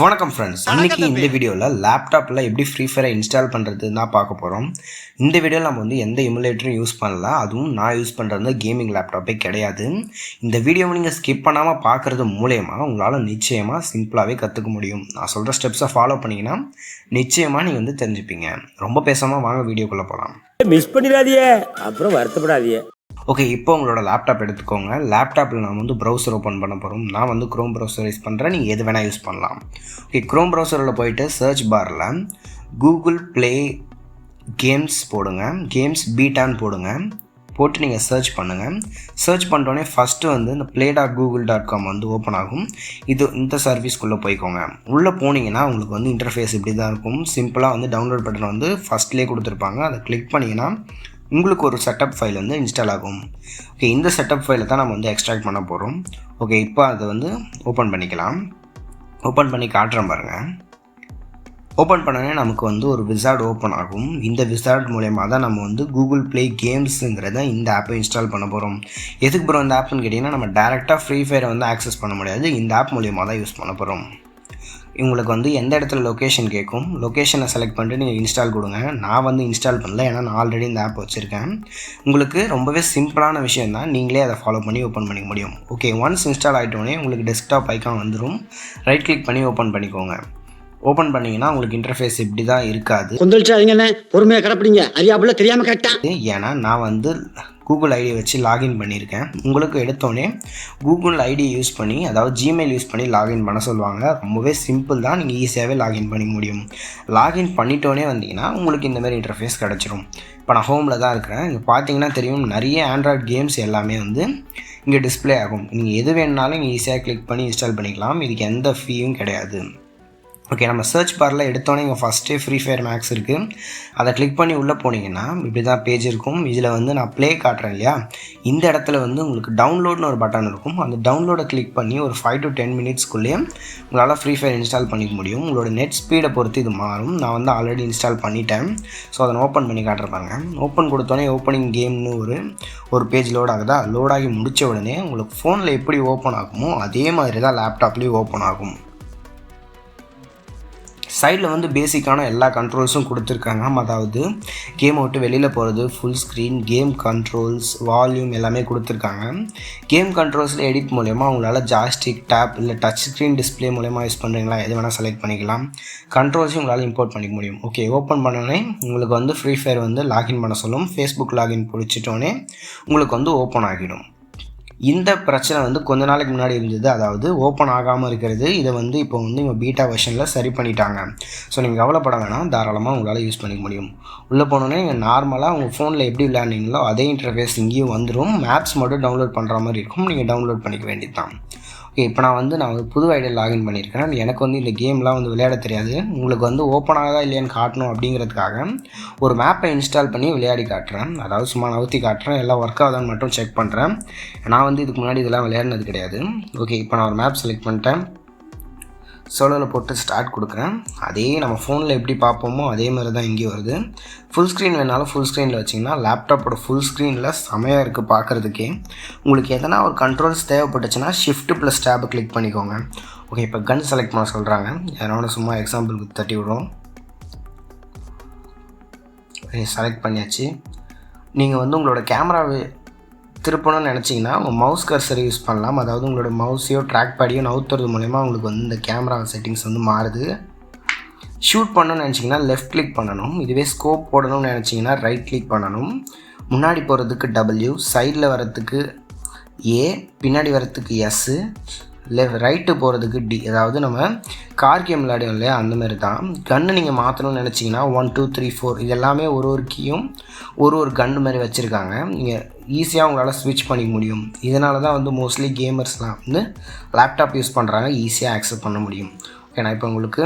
வணக்கம் ஃப்ரெண்ட்ஸ், இன்றைக்கி இந்த வீடியோவில் லேப்டாப்பில் எப்படி ஃப்ரீ ஃபயரை இன்ஸ்டால் பண்ணுறதுன்னு தான் பார்க்க போகிறோம். இந்த வீடியோவில் நம்ம வந்து எந்த எமுலேட்டரும் யூஸ் பண்ணல, அதுவும் நான் யூஸ் பண்ணுறது கேமிங் லேப்டாப்பே கிடையாது. இந்த வீடியோவை நீங்கள் ஸ்கிப் பண்ணாமல் பார்க்குறது மூலயமா உங்களால் நிச்சயமாக சிம்பிளாகவே கற்றுக்க முடியும். நான் சொல்கிற ஸ்டெப்ஸை ஃபாலோ பண்ணிங்கன்னா நிச்சயமாக நீங்கள் வந்து தெரிஞ்சுப்பீங்க. ரொம்ப பேசாமல் வாங்க வீடியோக்குள்ளே போகலாம். மிஸ் பண்ணிடாதியே, அப்புறம் வருத்தப்படாதியே. ஓகே, இப்போ உங்களோட லேப்டாப் எடுத்துக்கோங்க. லேப்டாப்பில் நான் வந்து ப்ரௌசர் ஓப்பன் பண்ண போகிறோம். நான் வந்து க்ரோம் ப்ரௌசர் யூஸ் பண்ணுறேன், நீங்கள் எது வேணால் யூஸ் பண்ணலாம். ஓகே, க்ரோம் ப்ரௌசரில் போயிட்டு சர்ச் பாரில் கூகுள் ப்ளே கேம்ஸ் போடுங்க, கேம்ஸ் பீட்டான்னு போடுங்க. போட்டு நீங்கள் சர்ச் பண்ணுங்கள். சர்ச் பண்ணிட்டோன்னே ஃபஸ்ட்டு வந்து இந்த play.google.com வந்து ஓப்பன் ஆகும். இந்த சர்வீஸ்க்குள்ளே போய்க்கோங்க. உள்ளே போனீங்கன்னா உங்களுக்கு வந்து இன்டர்ஃபேஸ் இப்படி தான் இருக்கும். சிம்பிளாக வந்து டவுன்லோட் பட்டன் வந்து ஃபஸ்ட்லேயே கொடுத்துருப்பாங்க. அதை கிளிக் பண்ணிங்கன்னா உங்களுக்கு ஒரு செட்டப் ஃபைல் வந்து இன்ஸ்டால் ஆகும். ஓகே, இந்த செட்டப் ஃபைலை தான் நம்ம வந்து எக்ஸ்ட்ராக்ட் பண்ண போகிறோம். ஓகே, இப்போ அதை வந்து ஓப்பன் பண்ணிக்கலாம். ஓப்பன் பண்ணி காட்டுறேன் பாருங்கள். ஓப்பன் பண்ணோன்னே நமக்கு வந்து ஒரு விசார்ட் ஓப்பன் ஆகும். இந்த விசார்ட் மூலயமா தான் நம்ம வந்து கூகுள் ப்ளே கேம்ஸுங்கிறத இந்த ஆப்பை இன்ஸ்டால் பண்ண போகிறோம். எதுக்கு ப்ரோ இந்த ஆப்னு கேட்டிங்கன்னா, நம்ம டேரெக்டாக ஃப்ரீ ஃபயரை வந்து ஆக்சஸ் பண்ண முடியாது, இந்த ஆப் மூலயமா தான் யூஸ் பண்ண போகிறோம். உங்களுக்கு வந்து எந்த இடத்துல லொக்கேஷன் கேட்கும், லொக்கேஷனை செலக்ட் பண்ணிட்டு நீங்கள் இன்ஸ்டால் கொடுங்க. நான் வந்து இன்ஸ்டால் பண்ணல, ஏன்னா நான் ஆல்ரெடி இந்த ஆப் வச்சுருக்கேன். உங்களுக்கு ரொம்பவே சிம்பிளான விஷயம் தான், நீங்களே அதை ஃபாலோ பண்ணி ஓப்பன் பண்ணிக்க முடியும். ஓகே, ஒன்ஸ் இன்ஸ்டால் ஆகிட்டோன்னே உங்களுக்கு டெஸ்க்டாப் ஐக்கான் வந்துடும். ரைட் கிளிக் பண்ணி ஓப்பன் பண்ணிக்கோங்க. ஓப்பன் பண்ணிங்கன்னா உங்களுக்கு இன்டர்ஃபேஸ் இப்படி தான் இருக்காது. பொறுமையாக கிடப்பிடிங்க, அறியாப்புல தெரியாமல் கேட்டேன். ஏன்னா நான் வந்து கூகுள் ஐடி வச்சு லாகின் பண்ணியிருக்கேன். உங்களுக்கு எடுத்தோடனே கூகுள் ஐடி யூஸ் பண்ணி, அதாவது ஜிமெயில் யூஸ் பண்ணி லாகின் பண்ண சொல்லுவாங்க. ரொம்பவே சிம்பிள் தான், நீங்கள் ஈஸியாகவே லாகின் பண்ணிக்க முடியும். லாகின் பண்ணிட்டோன்னே வந்தீங்கன்னா உங்களுக்கு இந்தமாதிரி இன்டர்ஃபேஸ் கிடச்சிரும். இப்போ நான் ஹோமில் தான் இருக்கிறேன். இங்கே பார்த்தீங்கன்னா தெரியும், நிறைய ஆண்ட்ராய்ட் கேம்ஸ் எல்லாமே வந்து இங்கே டிஸ்பிளே ஆகும். நீங்கள் எது வேணுனாலும் இங்கே ஈஸியாக கிளிக் பண்ணி இன்ஸ்டால் பண்ணிக்கலாம். இதுக்கு எந்த ஃபீயும் கிடையாது. ஓகே, நம்ம சர்ச் பாரில் எடுத்தோன்னே இங்கே ஃபஸ்ட்டே ஃப்ரீ ஃபயர் மேக்ஸ் இருக்குது. அதை கிளிக் பண்ணி உள்ளே போனீங்கன்னா இப்படி தான் பேஜ் இருக்கும். இதில் வந்து நான் ப்ளே காட்டுறேன் இல்லையா, இந்த இடத்துல வந்து உங்களுக்கு டவுன்லோட்னு ஒரு பட்டன் இருக்கும். அந்த டவுன்லோடை கிளிக் பண்ணி ஒரு 5 to 10 மினிட்ஸ்க்குள்ளேயே உங்களால் ஃப்ரீ ஃபயர் இன்ஸ்டால் பண்ணிக்க முடியும். உங்களோட நெட் ஸ்பீடை பொறுத்து இது மாறும். நான் வந்து ஆல்ரெடி இன்ஸ்டால் பண்ணிட்டேன். ஸோ அதை ஓப்பன் பண்ணி காட்டுறப்பாங்க. ஓப்பன் கொடுத்தோன்னே ஓப்பனிங் கேம்னு ஒரு பேஜ் லோட் ஆகுதா. லோட் ஆகி முடித்த உடனே உங்களுக்கு ஃபோனில் எப்படி ஓப்பன் ஆகுமோ அதே மாதிரி தான் லேப்டாப்லேயும் ஓப்பன் ஆகும். சைடில் வந்து பேசிக்கான எல்லா கண்ட்ரோல்ஸும் கொடுத்துருக்காங்க. அதாவது கேம் விட்டு வெளியில் போகிறது, full screen, game controls, volume எல்லாமே கொடுத்துருக்காங்க. கேம் கண்ட்ரோல்ஸில் எடிட் மூலயமா உங்களால் ஜாய்ஸ்டிக், டேப் இல்லை டச் ஸ்க்ரீன் டிஸ்பிளே மூலயமா யூஸ் பண்ணுறீங்களா, எது வேணால் செலக்ட் பண்ணிக்கலாம். கண்ட்ரோல்ஸையும் உங்களால் இம்போர்ட் பண்ணிக்க முடியும். ஓகே, ஓப்பன் பண்ணோடனே உங்களுக்கு வந்து ஃப்ரீ ஃபயர் வந்து லாகின் பண்ண சொல்லும். ஃபேஸ்புக் லாகின் பிடிச்சிட்டோன்னே உங்களுக்கு வந்து ஓப்பன் ஆகிடும். இந்த பிரச்சனை வந்து கொஞ்ச நாளைக்கு முன்னாடி இருந்தது, அதாவது ஓப்பன் ஆகாமல் இருக்கிறது. இதை வந்து இப்போ வந்து இவங்க பீட்டா வெர்ஷனில் சரி பண்ணிட்டாங்க. ஸோ நீங்கள் கவலைப்பட வேணாம், தாராளமாக உங்களால் யூஸ் பண்ணிக்க முடியும். உள்ளே போனோன்னே நீங்கள் நார்மலாக உங்கள் ஃபோனில் எப்படி விளையாண்டிங்களோ அதே இன்டர்ஃபேஸ் இங்கேயும் வந்துடும். மேப்ஸ் மட்டும் டவுன்லோட் பண்ணுற மாதிரி இருக்கும், நீங்கள் டவுன்லோட் பண்ணிக்க வேண்டியது தான். ஓகே, இப்போ நான் வந்து புது ஐடியா லாகின் பண்ணியிருக்கேன். எனக்கு வந்து இந்த கேம்லாம் வந்து விளையாட தெரியாது. உங்களுக்கு வந்து ஓப்பன் ஆகுதா இல்லையான்னு காட்டணும் அப்படிங்கிறதுக்காக ஒரு மேப்பை இன்ஸ்டால் பண்ணி விளையாடி காட்டுறேன். அதாவது சும்மா நவுத்தி காட்டுறேன், எல்லாம் ஒர்க் ஆகுதான்னு மட்டும் செக் பண்ணுறேன். நான் வந்து இதுக்கு முன்னாடி இதெல்லாம் விளையாடினது கிடையாது. ஓகே, இப்போ நான் ஒரு மேப் செலக்ட் பண்ணிட்டேன். சோலோவில் போட்டு ஸ்டார்ட் கொடுக்குறேன். அதே நம்ம ஃபோனில் எப்படி பார்ப்போமோ அதே மாதிரி தான் இங்கேயும் வருது. ஃபுல் ஸ்க்ரீன் வேணாலும் ஃபுல் ஸ்க்ரீனில் வச்சிங்கன்னா லேப்டாப்போட ஃபுல் ஸ்க்ரீனில் செமையாக இருக்குது பார்க்குறதுக்கே. உங்களுக்கு எதனா ஒரு கண்ட்ரோல்ஸ் தேவைப்பட்டுச்சுன்னா Shift+Tab கிளிக் பண்ணிக்கோங்க. ஓகே, இப்போ கன் செலக்ட் பண்ண சொல்கிறாங்க. அதனோட சும்மா எக்ஸாம்பிளுக்கு தட்டி விடுறோம். ஓகே, செலக்ட் பண்ணியாச்சு. நீங்கள் வந்து உங்களோட கேமராவை திருப்பணும்னு நினச்சிங்கன்னா உங்கள் மவுஸ் கர்சரை யூஸ் பண்ணலாம். அதாவது உங்களோட மவுஸையோ ட்ராக் பேடையோ நவுத்துறது மூலமா உங்களுக்கு வந்து இந்த கேமரா செட்டிங்ஸ் வந்து மாறுது. ஷூட் பண்ணணும்னு நினச்சிங்கன்னா லெஃப்ட் கிளிக் பண்ணணும். இதுவே ஸ்கோப் போடணும்னு நினச்சிங்கன்னா ரைட் கிளிக் பண்ணணும். முன்னாடி போகிறதுக்கு W, சைடில் வரத்துக்கு A, பின்னாடி வரத்துக்கு S, ரைட்டு போகிறதுக்கு D. அதாவது நம்ம கார் கேம் விளையாடும் இல்லையா, அந்தமாரி தான். கன்று நீங்கள் மாற்றணும்னு நினச்சிங்கன்னா 1 2 3 4 இது எல்லாமே ஒரு கீயும் ஒரு கன்று மாதிரி வச்சுருக்காங்க. நீங்கள் ஈஸியாக உங்களால் ஸ்விட்ச் பண்ணிக்க முடியும். இதனால தான் வந்து மோஸ்ட்லி கேமர்ஸ்லாம் வந்து லேப்டாப் யூஸ் பண்ணுறாங்க, ஈஸியாக ஆக்சஸ் பண்ண முடியும். ஓகே, நான் இப்போ உங்களுக்கு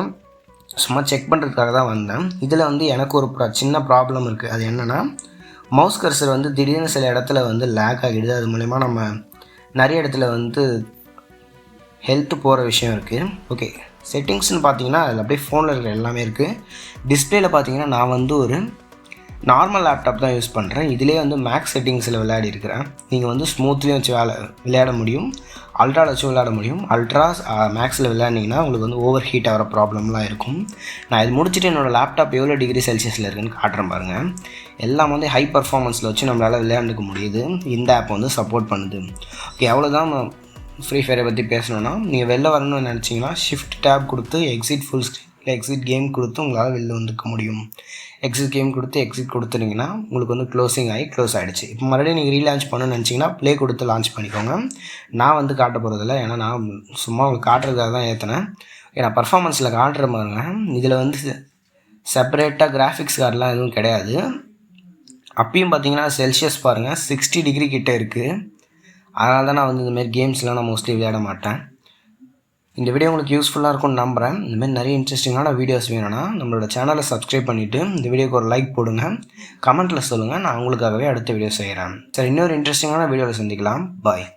சும்மா செக் பண்ணுறதுக்காக தான் வந்தேன். இதில் வந்து எனக்கு ஒரு சின்ன ப்ராப்ளம் இருக்குது. அது என்னென்னா, மவுஸ் கர்சர் வந்து திடீர்னு சில இடத்துல வந்து லேக் ஆகிடுது. அது மூலமா நம்ம நிறைய இடத்துல வந்து ஹெல்த்து போகிற விஷயம் இருக்குது. ஓகே, செட்டிங்ஸ்னு பார்த்தீங்கன்னா அதில் அப்படியே ஃபோனில் இருக்கிற எல்லாமே இருக்குது. டிஸ்பிளேயில் பார்த்தீங்கன்னா நான் வந்து ஒரு நார்மல் லேப்டாப் தான் யூஸ் பண்ணுறேன். இதிலே வந்து மேக்ஸ் செட்டிங்ஸில் விளையாடி இருக்கிறேன். நீங்கள் வந்து ஸ்மூத்லேயும் வச்சு விளையாட முடியும். அல்ட்ராவில் வச்சு விளையாட முடியும். அல்ட்ரா மேக்ஸில் விளையாண்டிங்கன்னா உங்களுக்கு வந்து ஓவர் ஹீட் ஆகிற ப்ராப்ளம்லாம் இருக்கும். நான் இது முடிச்சுட்டு என்னோடய லேப்டாப் எவ்வளோ டிகிரி செல்சியஸில் இருக்குன்னு காட்டுறேன் பாருங்கள். எல்லாம் வந்து ஹை பர்ஃபார்மன்ஸில் வச்சு நம்மளால் விளையாண்டுக்க முடியுது. இந்த ஆப் வந்து சப்போர்ட் பண்ணுது. ஓகே, அவ்வளோதான். ஃப்ரீ ஃபயரை பற்றி பேசணுன்னா, நீங்கள் வெளில வரணும்னு நினச்சிங்கன்னா ஷிஃப்ட் டேப் கொடுத்து எக்ஸிட் ஃபுல் ஸ்க்ரீன் இல்லை எக்ஸிட் கேம் கொடுத்து உங்களால் வெளில வந்துக்க முடியும். எக்ஸிட் கேம் கொடுத்து எக்ஸிட் கொடுத்துட்டிங்கன்னா உங்களுக்கு வந்து க்ளோஸ் ஆகிடுச்சு. இப்போ மறுபடியும் நீங்கள் ரீலான்ச் பண்ணணும்னு நினச்சிங்கன்னா ப்ளே கொடுத்து லான்ச் பண்ணிக்கோங்க. நான் வந்து காட்ட போகிறதில்ல, ஏன்னா நான் சும்மா உங்களுக்கு காட்டுறதுக்காக தான் ஏற்றினேன். ஏன்னா பர்ஃபார்மன்ஸில் காட்டுற பாருங்க, இதில் வந்து செப்பரேட்டாக கிராஃபிக்ஸ் கார்டெலாம் எதுவும் கிடையாது. அப்பயும் பார்த்தீங்கன்னா செல்சியஸ் பாருங்கள் 60 டிகிரி கிட்டே இருக்குது. அதனால தான் நான் வந்து இந்தமாரி கேம்ஸ்லாம் நான் மோஸ்ட்லி விளையாட மாட்டேன். இந்த வீடியோ உங்களுக்கு யூஸ்ஃபுல்லாக இருக்கும்னு நம்புகிறேன். இந்தமாதிரி நிறைய இன்ட்ரெஸ்டிங்கான வீடியோஸ் வேணும்னா நம்மளோட சேனலை சப்ஸ்கிரைப் பண்ணிவிட்டு இந்த வீடியோக்கு ஒரு லைக் போடுங்க. கமெண்ட்டில் சொல்லுங்கள், நான் உங்களுக்காகவே அடுத்த வீடியோ செய்கிறேன். சரி, இன்னொரு இன்ட்ரெஸ்டிங்கான வீடியோவில் சந்திக்கலாம். பாய்.